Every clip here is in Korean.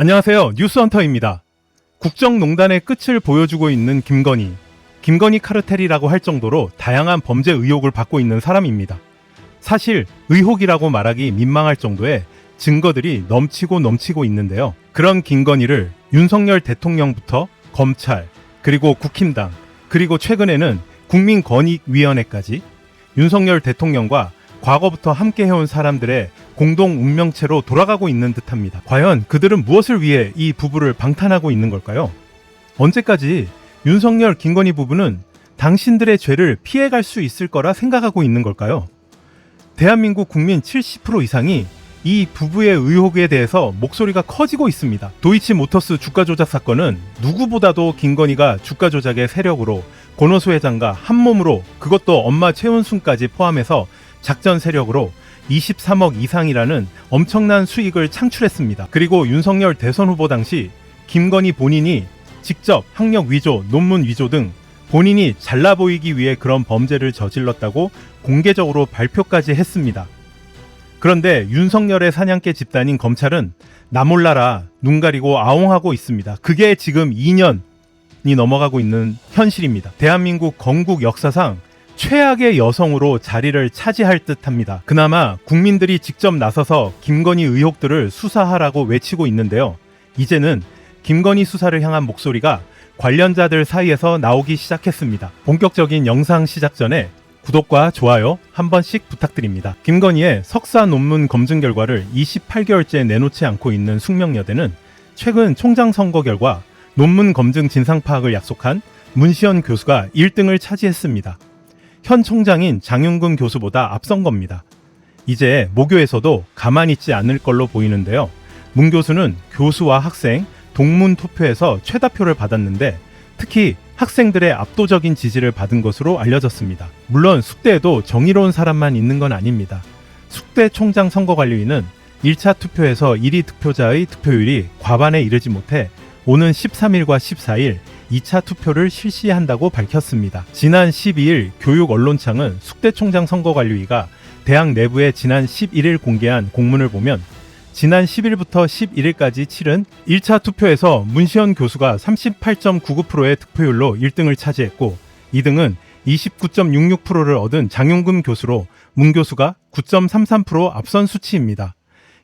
안녕하세요. 뉴스헌터입니다. 국정농단의 끝을 보여주고 있는 김건희 카르텔이라고 할 정도로 다양한 범죄 의혹을 받고 있는 사람입니다. 사실 의혹이라고 말하기 민망할 정도의 증거들이 넘치고 있는데요. 그런 김건희를 윤석열 대통령부터 검찰, 그리고 국힘당, 그리고 최근에는 국민권익위원회까지 윤석열 대통령과 과거부터 함께 해온 사람들의 공동 운명체로 돌아가고 있는 듯합니다. 과연 그들은 무엇을 위해 이 부부를 방탄하고 있는 걸까요? 언제까지 윤석열, 김건희 부부는 당신들의 죄를 피해갈 수 있을 거라 생각하고 있는 걸까요? 대한민국 국민 70% 이상이 이 부부의 의혹에 대해서 목소리가 커지고 있습니다. 도이치모터스 주가 조작 사건은 누구보다도 김건희가 주가 조작의 세력으로 권오수 회장과 한몸으로, 그것도 엄마 최은순까지 포함해서 작전 세력으로 23억 이상이라는 엄청난 수익을 창출했습니다. 그리고 윤석열 대선 후보 당시 김건희 본인이 직접 학력 위조, 논문 위조 등 본인이 잘나 보이기 위해 그런 범죄를 저질렀다고 공개적으로 발표까지 했습니다. 그런데 윤석열의 사냥개 집단인 검찰은 나 몰라라 눈 가리고 아웅하고 있습니다. 그게 지금 2년이 넘어가고 있는 현실입니다. 대한민국 건국 역사상 최악의 여성으로 자리를 차지할 듯합니다. 그나마 국민들이 직접 나서서 김건희 의혹들을 수사하라고 외치고 있는데요. 이제는 김건희 수사를 향한 목소리가 관련자들 사이에서 나오기 시작했습니다. 본격적인 영상 시작 전에 구독과 좋아요 한 번씩 부탁드립니다. 김건희의 석사 논문 검증 결과를 28개월째 내놓지 않고 있는 숙명여대는 최근 총장 선거 결과 논문 검증 진상 파악을 약속한 문시현 교수가 1등을 차지했습니다. 현 총장인 장윤금 교수보다 앞선 겁니다. 이제 모교에서도 가만히 있지 않을 걸로 보이는데요. 문 교수는 교수와 학생, 동문 투표에서 최다표를 받았는데 특히 학생들의 압도적인 지지를 받은 것으로 알려졌습니다. 물론 숙대에도 정의로운 사람만 있는 건 아닙니다. 숙대 총장 선거관리위는 1차 투표에서 1위 득표자의 득표율이 과반에 이르지 못해 오는 13일과 14일 2차 투표를 실시한다고 밝혔습니다. 지난 12일 교육언론청은 숙대 총장 선거관리위가 대학 내부에 지난 11일 공개한 공문을 보면 지난 10일부터 11일까지 치른 1차 투표에서 문시현 교수가 38.99%의 득표율로 1등을 차지했고 2등은 29.66%를 얻은 장윤금 교수로 문 교수가 9.33% 앞선 수치입니다.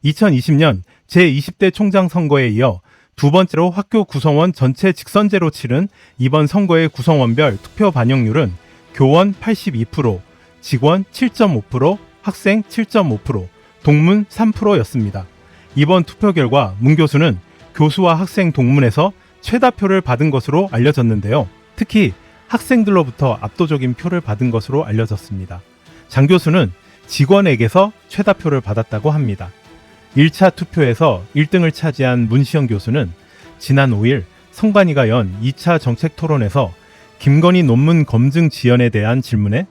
2020년 제20대 총장 선거에 이어 두 번째로 학교 구성원 전체 직선제로 치른 이번 선거의 구성원별 투표 반영률은 교원 82%, 직원 7.5%, 학생 7.5%, 동문 3%였습니다. 이번 투표 결과 문 교수는 교수와 학생 동문에서 최다표를 받은 것으로 알려졌는데요. 특히 학생들로부터 압도적인 표를 받은 것으로 알려졌습니다. 장 교수는 직원에게서 최다표를 받았다고 합니다. 1차 투표에서 1등을 차지한 문시현 교수는 지난 5일 성관위가 연 2차 정책 토론에서 김건희 논문 검증 지연에 대한 질문에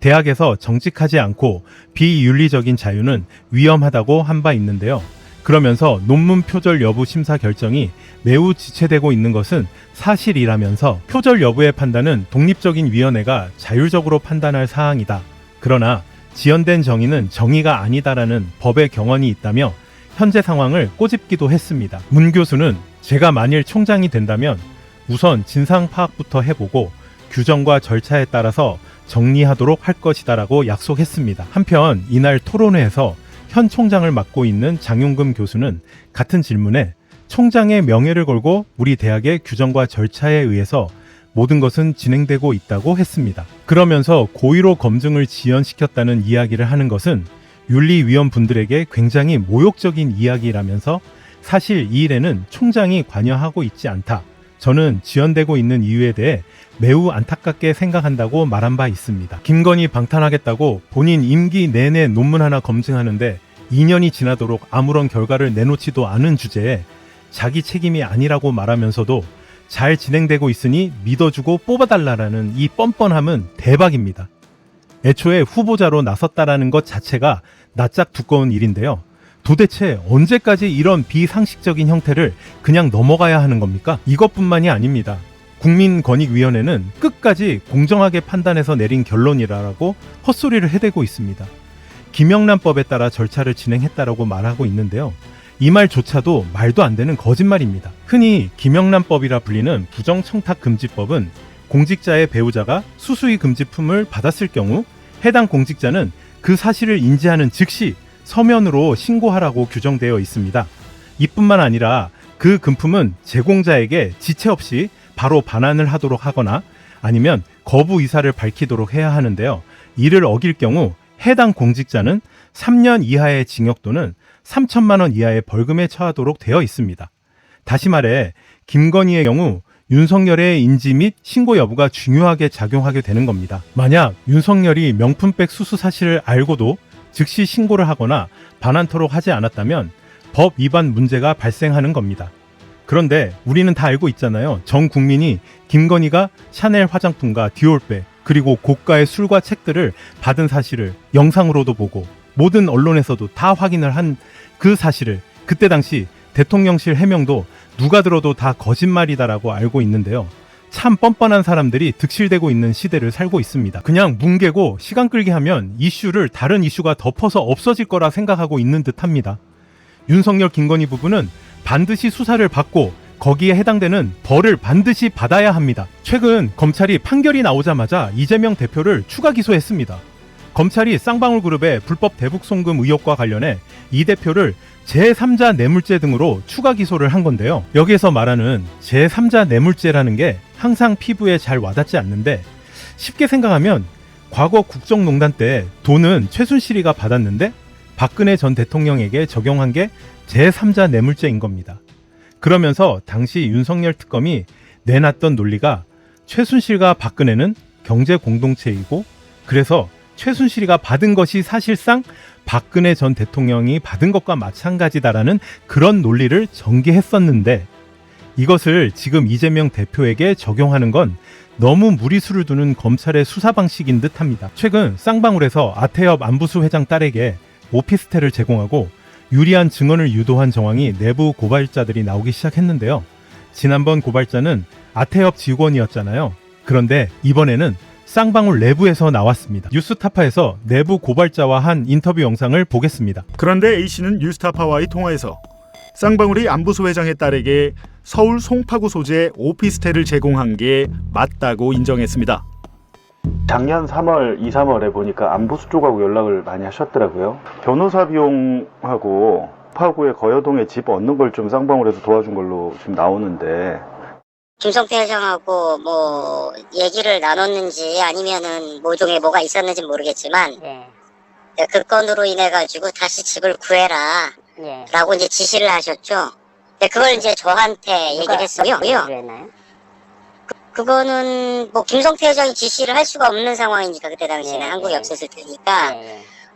대학에서 정직하지 않고 비윤리적인 자유는 위험하다고 한 바 있는데요. 그러면서 논문 표절 여부 심사 결정이 매우 지체되고 있는 것은 사실이라면서 표절 여부의 판단은 독립적인 위원회가 자율적으로 판단할 사항이다. 그러나 지연된 정의는 정의가 아니다라는 법의 경언이 있다며 현재 상황을 꼬집기도 했습니다. 문 교수는 제가 만일 총장이 된다면 우선 진상 파악부터 해보고 규정과 절차에 따라서 정리하도록 할 것이다라고 약속했습니다. 한편 이날 토론회에서 현 총장을 맡고 있는 장윤금 교수는 같은 질문에 총장의 명예를 걸고 우리 대학의 규정과 절차에 의해서 모든 것은 진행되고 있다고 했습니다. 그러면서 고의로 검증을 지연시켰다는 이야기를 하는 것은 윤리위원분들에게 굉장히 모욕적인 이야기라면서 사실 이 일에는 총장이 관여하고 있지 않다. 저는 지연되고 있는 이유에 대해 매우 안타깝게 생각한다고 말한 바 있습니다. 김건희 방탄하겠다고 본인 임기 내내 논문 하나 검증하는데 2년이 지나도록 아무런 결과를 내놓지도 않은 주제에 자기 책임이 아니라고 말하면서도 잘 진행되고 있으니 믿어주고 뽑아달라라는 이 뻔뻔함은 대박입니다. 애초에 후보자로 나섰다라는 것 자체가 낯짝 두꺼운 일인데요. 도대체 언제까지 이런 비상식적인 형태를 그냥 넘어가야 하는 겁니까? 이것뿐만이 아닙니다. 국민권익위원회는 끝까지 공정하게 판단해서 내린 결론이라고 헛소리를 해대고 있습니다. 김영란법에 따라 절차를 진행했다라고 말하고 있는데요. 이 말조차도 말도 안 되는 거짓말입니다. 흔히 김영란법이라 불리는 부정청탁금지법은 공직자의 배우자가 수수의 금지품을 받았을 경우 해당 공직자는 그 사실을 인지하는 즉시 서면으로 신고하라고 규정되어 있습니다. 이뿐만 아니라 그 금품은 제공자에게 지체 없이 바로 반환을 하도록 하거나 아니면 거부 의사를 밝히도록 해야 하는데요. 이를 어길 경우 해당 공직자는 3년 이하의 징역 또는 3천만 원 이하의 벌금에 처하도록 되어 있습니다. 다시 말해 김건희의 경우 윤석열의 인지 및 신고 여부가 중요하게 작용하게 되는 겁니다. 만약 윤석열이 명품백 수수 사실을 알고도 즉시 신고를 하거나 반환토록 하지 않았다면 법 위반 문제가 발생하는 겁니다. 그런데 우리는 다 알고 있잖아요. 전 국민이 김건희가 샤넬 화장품과 디올백 그리고 고가의 술과 책들을 받은 사실을 영상으로도 보고 모든 언론에서도 다 확인을 한 그 사실을 그때 당시 대통령실 해명도 누가 들어도 다 거짓말이다라고 알고 있는데요. 참 뻔뻔한 사람들이 득실되고 있는 시대를 살고 있습니다. 그냥 뭉개고 시간 끌기 하면 이슈를 다른 이슈가 덮어서 없어질 거라 생각하고 있는 듯합니다. 윤석열 김건희 부부는 반드시 수사를 받고 거기에 해당되는 벌을 반드시 받아야 합니다. 최근 검찰이 판결이 나오자마자 이재명 대표를 추가 기소했습니다. 검찰이 쌍방울그룹의 불법 대북 송금 의혹과 관련해 이 대표를 제3자 뇌물죄 등으로 추가 기소를 한 건데요. 여기에서 말하는 제3자 뇌물죄라는 게 항상 피부에 잘 와닿지 않는데 쉽게 생각하면 과거 국정농단 때 돈은 최순실이가 받았는데 박근혜 전 대통령에게 적용한 게 제3자 뇌물죄인 겁니다. 그러면서 당시 윤석열 특검이 내놨던 논리가 최순실과 박근혜는 경제 공동체이고 그래서 최순실이가 받은 것이 사실상 박근혜 전 대통령이 받은 것과 마찬가지다라는 그런 논리를 전개했었는데 이것을 지금 이재명 대표에게 적용하는 건 너무 무리수를 두는 검찰의 수사 방식인 듯합니다. 최근 쌍방울에서 아태엽 안부수 회장 딸에게 오피스텔을 제공하고 유리한 증언을 유도한 정황이 내부 고발자들이 나오기 시작했는데요. 지난번 고발자는 아태엽 직원이었잖아요. 그런데 이번에는 쌍방울 내부에서 나왔습니다. 뉴스타파에서 내부 고발자와 한 인터뷰 영상을 보겠습니다. 그런데 A씨는 뉴스타파와의 통화에서 쌍방울이 안부수 회장의 딸에게 서울 송파구 소재 오피스텔을 제공한 게 맞다고 인정했습니다. 작년 3월, 2, 3월에 보니까 안부수 쪽하고 연락을 많이 하셨더라고요. 변호사 비용하고 파구의 거여동에 집 얻는 걸 좀 쌍방울에서 도와준 걸로 지금 나오는데 김성태 회장하고 뭐 얘기를 나눴는지 아니면은 모종에 뭐가 있었는지 모르겠지만 그 건으로 인해 가지고 다시 집을 구해라 라고 이제 지시를 하셨죠. 근데 그걸 이제 저한테 얘기를 했어요. 그거는 뭐 김성태 회장이 지시를 할 수가 없는 상황이니까 그때 당시에는 한국에 없었을 테니까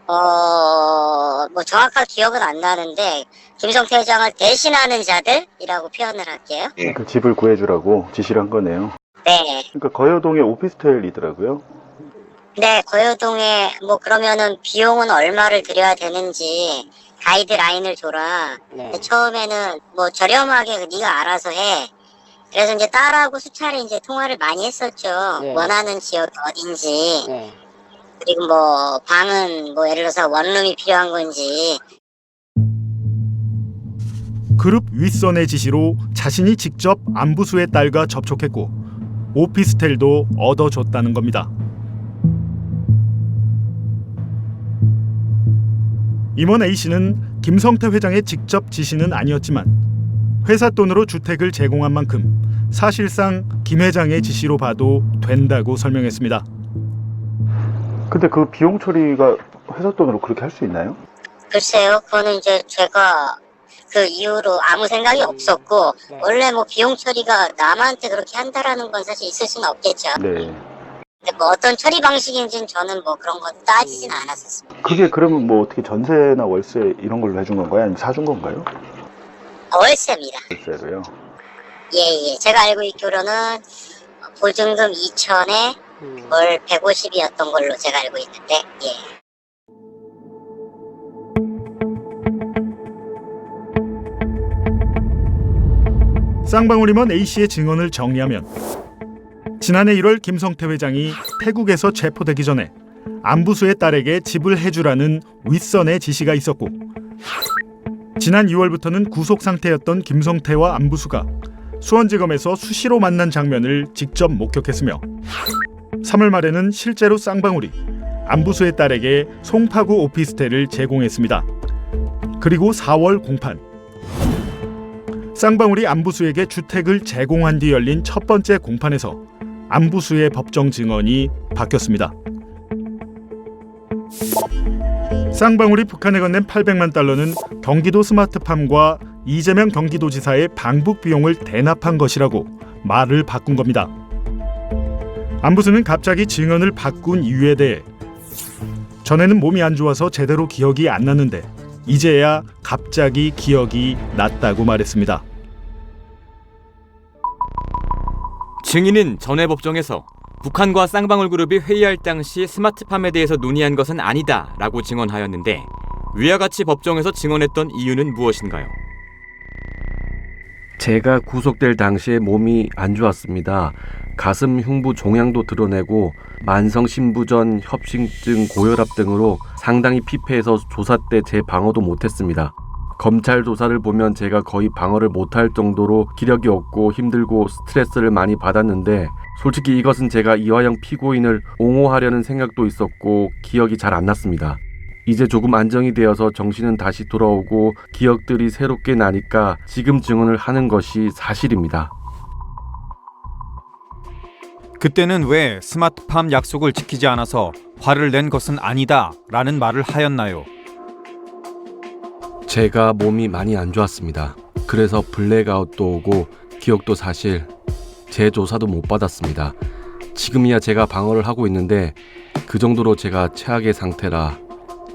뭐 정확한 기억은 안 나는데 김성태 회장을 대신하는 자들이라고 표현을 할게요. 그 집을 구해주라고 지시를 한 거네요. 네. 그러니까 거여동에 오피스텔이더라고요. 네, 거여동에 뭐 그러면은 비용은 얼마를 들여야 되는지 가이드라인을 줘라. 처음에는 뭐 저렴하게 네가 알아서 해. 그래서 이제 딸하고 수차례 이제 통화를 많이 했었죠. 원하는 지역이 어딘지. 그리고 뭐 방은 뭐 예를 들어서 원룸이 필요한 건지. 그룹 윗선의 지시로 자신이 직접 안부수의 딸과 접촉했고 오피스텔도 얻어줬다는 겁니다. 임원 A씨는 김성태 회장의 직접 지시는 아니었지만 회사 돈으로 주택을 제공한 만큼 사실상 김 회장의 지시로 봐도 된다고 설명했습니다. 근데 그 비용 처리가 회사 돈으로 그렇게 할 수 있나요? 글쎄요, 그거는 이제 제가 그 이후로 아무 생각이 없었고 원래 뭐 비용 처리가 남한테 그렇게 한다라는 건 사실 있을 수는 없겠죠. 네. 근데 뭐 어떤 처리 방식인지는 저는 뭐 그런 건 따지진 않았었습니다. 그게 그러면 뭐 어떻게 전세나 월세 이런 걸로 해준 건가요? 아니면 사준 건가요? 월세입니다. 월세로요? 예. 제가 알고 있기로는 보증금 2천에 월 150이었던 걸로 제가 알고 있는데, 예. 쌍방울 임원 A씨의 증언을 정리하면 지난해 1월 김성태 회장이 태국에서 체포되기 전에 안부수의 딸에게 집을 해주라는 윗선의 지시가 있었고 지난 2월부터는 구속 상태였던 김성태와 안부수가 수원지검에서 수시로 만난 장면을 직접 목격했으며 3월 말에는 실제로 쌍방울이 안부수의 딸에게 송파구 오피스텔을 제공했습니다. 그리고 4월 공판, 쌍방울이 안부수에게 주택을 제공한 뒤 열린 첫 번째 공판에서 안부수의 법정 증언이 바뀌었습니다. 쌍방울이 북한에 건넨 800만 달러는 경기도 스마트팜과 이재명 경기도지사의 방북 비용을 대납한 것이라고 말을 바꾼 겁니다. 안부수는 갑자기 증언을 바꾼 이유에 대해 전에는 몸이 안 좋아서 제대로 기억이 안 났는데 이제야 갑자기 기억이 났다고 말했습니다. 증인은 전에 법정에서 북한과 쌍방울 그룹이 회의할 당시 스마트팜에 대해서 논의한 것은 아니다 라고 증언하였는데 위와 같이 법정에서 증언했던 이유는 무엇인가요? 제가 구속될 당시에 몸이 안 좋았습니다. 가슴 흉부 종양도 드러내고 만성신부전 협심증 고혈압 등으로 상당히 피폐해서 조사 때 제 방어도 못했습니다. 검찰 조사를 보면 제가 거의 방어를 못할 정도로 기력이 없고 힘들고 스트레스를 많이 받았는데 솔직히 이것은 제가 이화영 피고인을 옹호하려는 생각도 있었고 기억이 잘 안 났습니다. 이제 조금 안정이 되어서 정신은 다시 돌아오고 기억들이 새롭게 나니까 지금 증언을 하는 것이 사실입니다. 그때는 왜 스마트팜 약속을 지키지 않아서 화를 낸 것은 아니다 라는 말을 하였나요? 제가 몸이 많이 안 좋았습니다. 그래서 블랙아웃도 오고 기억도 사실 재조사도 못 받았습니다. 지금이야 제가 방어를 하고 있는데 그 정도로 제가 최악의 상태라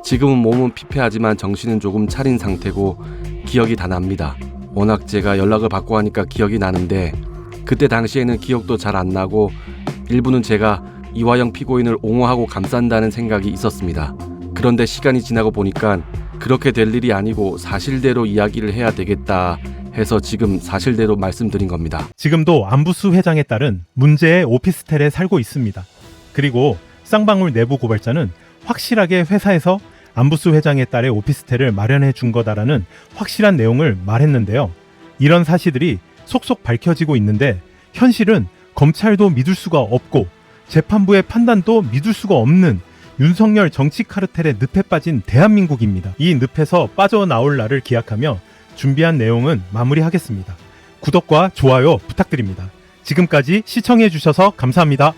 지금은 몸은 피폐하지만 정신은 조금 차린 상태고 기억이 다 납니다. 워낙 제가 연락을 받고 하니까 기억이 나는데 그때 당시에는 기억도 잘 안 나고 일부는 제가 이화영 피고인을 옹호하고 감싼다는 생각이 있었습니다. 그런데 시간이 지나고 보니까 그렇게 될 일이 아니고 사실대로 이야기를 해야 되겠다 해서 지금 사실대로 말씀드린 겁니다. 지금도 안부수 회장의 딸은 문제의 오피스텔에 살고 있습니다. 그리고 쌍방울 내부 고발자는 확실하게 회사에서 안부수 회장의 딸의 오피스텔을 마련해 준 거다라는 확실한 내용을 말했는데요. 이런 사실들이 속속 밝혀지고 있는데 현실은 검찰도 믿을 수가 없고 재판부의 판단도 믿을 수가 없는 윤석열 정치 카르텔의 늪에 빠진 대한민국입니다. 이 늪에서 빠져나올 날을 기약하며 준비한 내용은 마무리하겠습니다. 구독과 좋아요 부탁드립니다. 지금까지 시청해 주셔서 감사합니다.